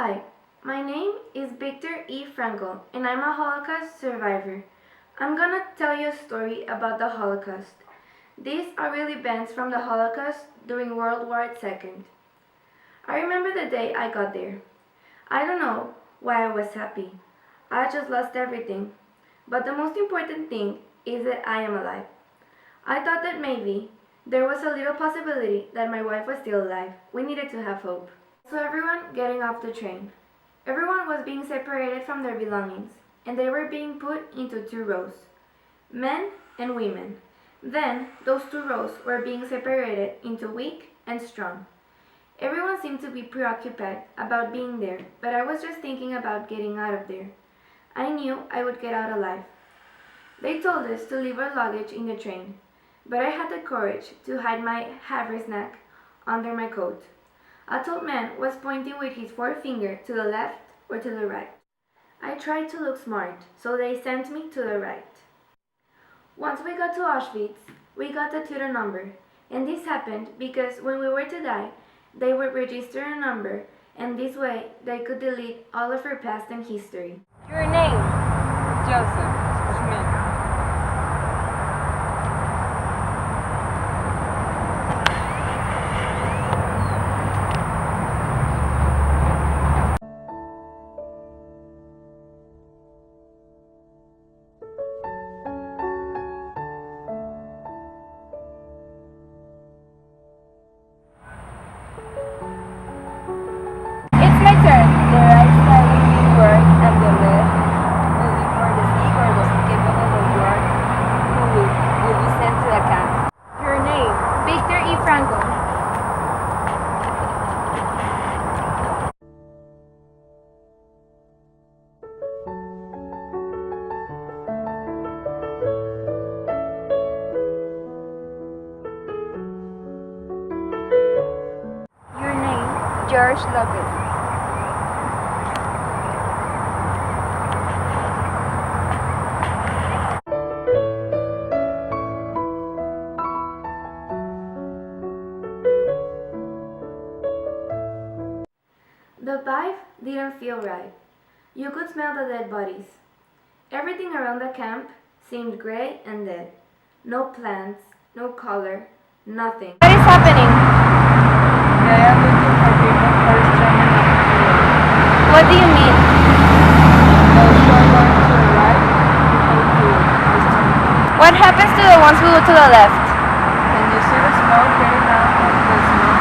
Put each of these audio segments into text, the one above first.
Hi, my name is Victor E. Frankl, and I'm a Holocaust survivor. I'm gonna tell you a story about the Holocaust. These are real events from the Holocaust during World War II. I remember the day I got there. I don't know why I was happy. I just lost everything. But the most important thing is that I am alive. I thought that maybe there was a little possibility that my wife was still alive. We needed to have hope. So everyone getting off the train. Everyone was being separated from their belongings, and they were being put into two rows, men and women. Then those two rows were being separated into weak and strong. Everyone seemed to be preoccupied about being there, but I was just thinking about getting out of there. I knew I would get out alive. They told us to leave our luggage in the train, but I had the courage to hide my haversnack under my coat. A tall man was pointing with his forefinger to the left or to the right. I tried to look smart, so they sent me to the right. Once we got to Auschwitz, we got the tutor number, and this happened because when we were to die, they would register a number, and this way they could delete all of our past and history. Your name? Joseph. Schmidt. It's my turn. The right side will be work and the left will be for the sick or those incapable of work who will be sent to the camp. Your name? Victor E. Frankl. Your name? George Lopez. The vibe didn't feel right. You could smell the dead bodies. Everything around the camp seemed gray and dead. No plants, no color, nothing. What is happening? They are looking for people who are strong enough to work. What do you mean? Those who are going to the right will go to the strong. What happens to the ones who go to the left? Can you see the smoke getting out of the snow?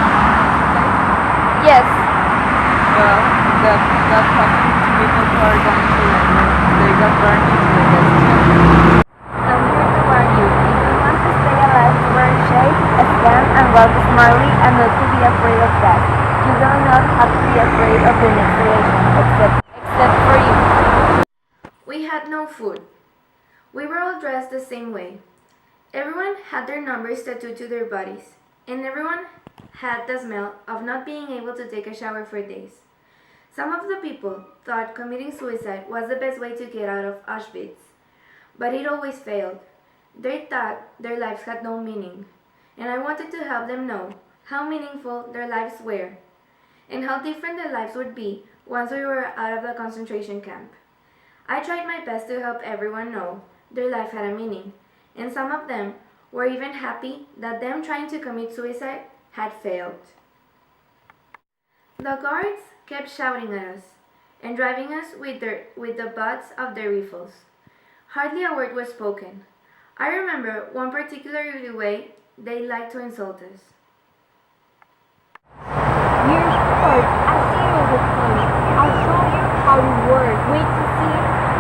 Yes. Well, that happened to people who are going to the left. They got burned into the dust. I'm here to warn you. If you want to stay alive, wear shade, stand and walk smartly and not to be afraid of death. You do not have to be afraid of the next creation, except for you. We had no food. We were all dressed the same way. Everyone had their numbers tattooed to their bodies, and everyone had the smell of not being able to take a shower for days. Some of the people thought committing suicide was the best way to get out of Auschwitz, but it always failed. They thought their lives had no meaning, and I wanted to help them know how meaningful their lives were, and how different their lives would be once we were out of the concentration camp. I tried my best to help everyone know their life had a meaning, and some of them were even happy that them trying to commit suicide had failed. The guards kept shouting at us and driving us with the butts of their rifles. Hardly a word was spoken. I remember one particular way they liked to insult us. You're short. I see you all the time. I'll show you how to work. Wait to see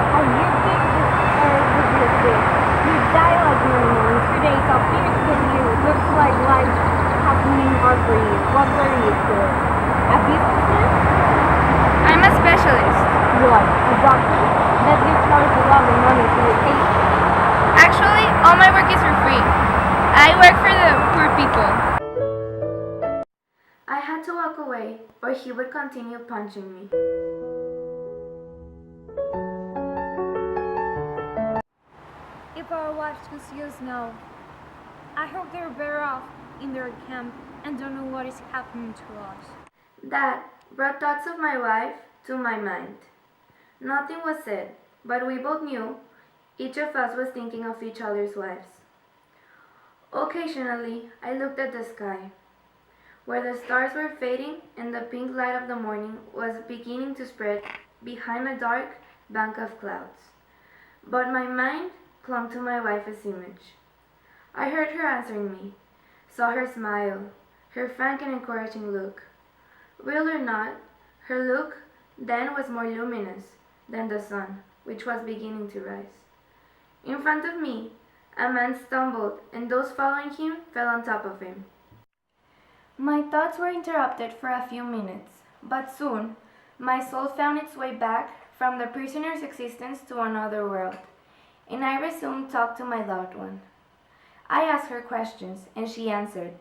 how you dig this earth with your feet. You die like normal in 3 days appears from you. Looks like life has meaning hard for you. What were you for? A businessman? I'm a specialist. What? A doctor? That you charge a lot of money for your patient. Actually, all my work is for free. I work for the poor people. I had to walk away, or he would continue punching me. If our wives could see us now, I hope they're better off in their camp and don't know what is happening to us. That brought thoughts of my wife to my mind. Nothing was said, but we both knew each of us was thinking of each other's wives. Occasionally, I looked at the sky, where the stars were fading and the pink light of the morning was beginning to spread behind a dark bank of clouds. But my mind clung to my wife's image. I heard her answering me, saw her smile, her frank and encouraging look. Real or not, her look then was more luminous than the sun, which was beginning to rise. In front of me, a man stumbled, and those following him fell on top of him. My thoughts were interrupted for a few minutes, but soon my soul found its way back from the prisoner's existence to another world, and I resumed talk to my loved one. I asked her questions, and she answered.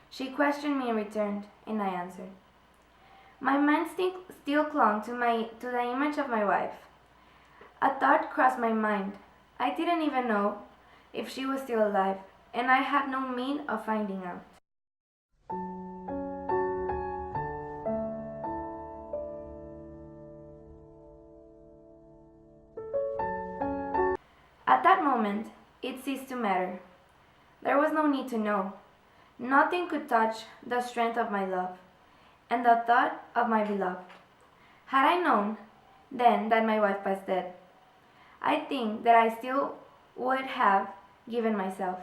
She questioned me in return, and I answered. My mind still clung to the image of my wife. A thought crossed my mind. I didn't even know if she was still alive, and I had no means of finding out. At that moment, it ceased to matter. There was no need to know. Nothing could touch the strength of my love and the thought of my beloved. Had I known then that my wife was dead, I think that I still would have given myself.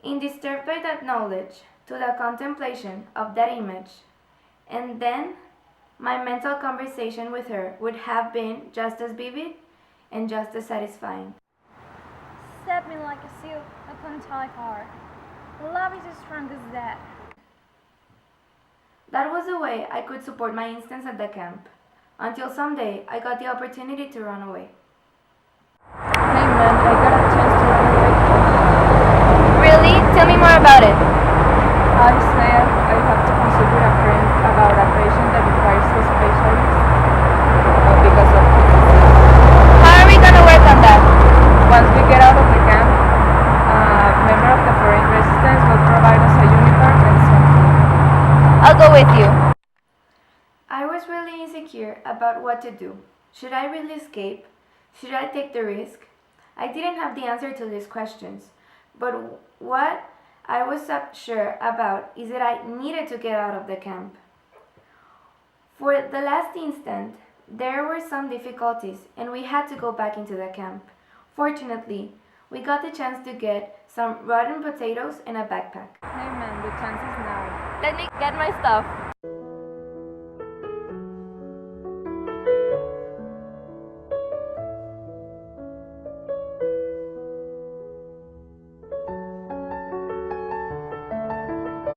Undisturbed by that knowledge, to the contemplation of that image, and then my mental conversation with her would have been just as vivid and just as satisfying. Set me like a seal upon a tall heart. Love is as strong as that. That was the way I could support my instance at the camp, until someday I got the opportunity to run away. Hey man, I got a chance to run away. Really? Tell me more about it. I said I have to consult with a friend about a patient that requires a specialist because of disease. How are we gonna work on that? Once we get out of the camp, a member of the foreign resistance will provide us a uniform and some food. I'll go with you. I was really insecure about what to do. Should I really escape? Should I take the risk? I didn't have the answer to these questions, but what I was sure about is that I needed to get out of the camp. For the last instant, there were some difficulties, and we had to go back into the camp. Fortunately, we got the chance to get some rotten potatoes and a backpack. Hey man, the chance is now. Let me get my stuff.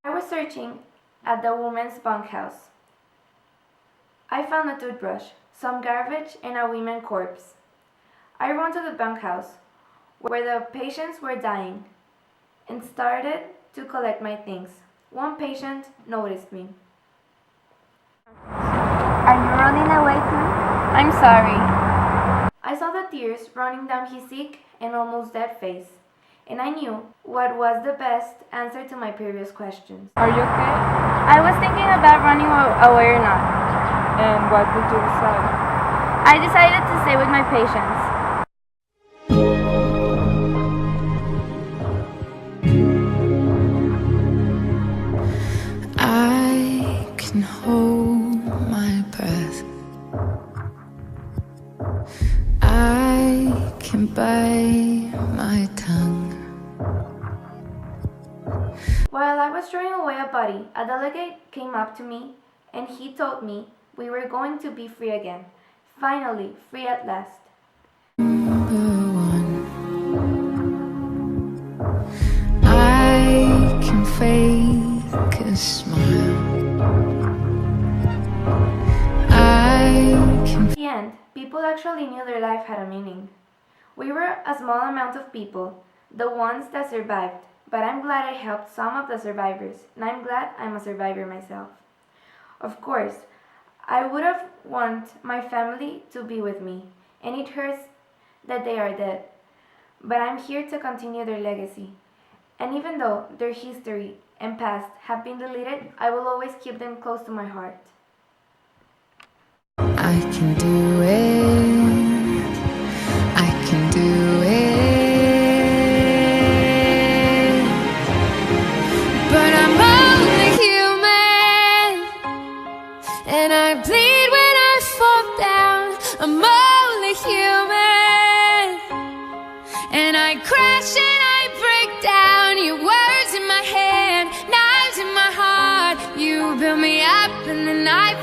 I was searching at the women's bunkhouse. I found a toothbrush, some garbage, and a women's corpse. I ran to the bunkhouse, where the patients were dying, and started to collect my things. One patient noticed me. Are you running away too? I'm sorry. I saw the tears running down his sick and almost dead face, and I knew what was the best answer to my previous questions. Are you okay? I was thinking about running away or not. And what did you decide? I decided to stay with my patients. I can hold my breath. I can bite my tongue. While I was throwing away a body, a delegate came up to me and he told me we were going to be free again. Finally, free at last. Number one. I can fake a smile. In the end, people actually knew their life had a meaning. We were a small amount of people, the ones that survived, but I'm glad I helped some of the survivors, and I'm glad I'm a survivor myself. Of course, I would have wanted my family to be with me, and it hurts that they are dead. But I'm here to continue their legacy. And even though their history and past have been deleted, I will always keep them close to my heart. I can do it. I can do it. But I'm only human, and I bleed when I fall down. I'm only human, and I crash and I break down. Your words in my head, knives in my heart. You build me up and then I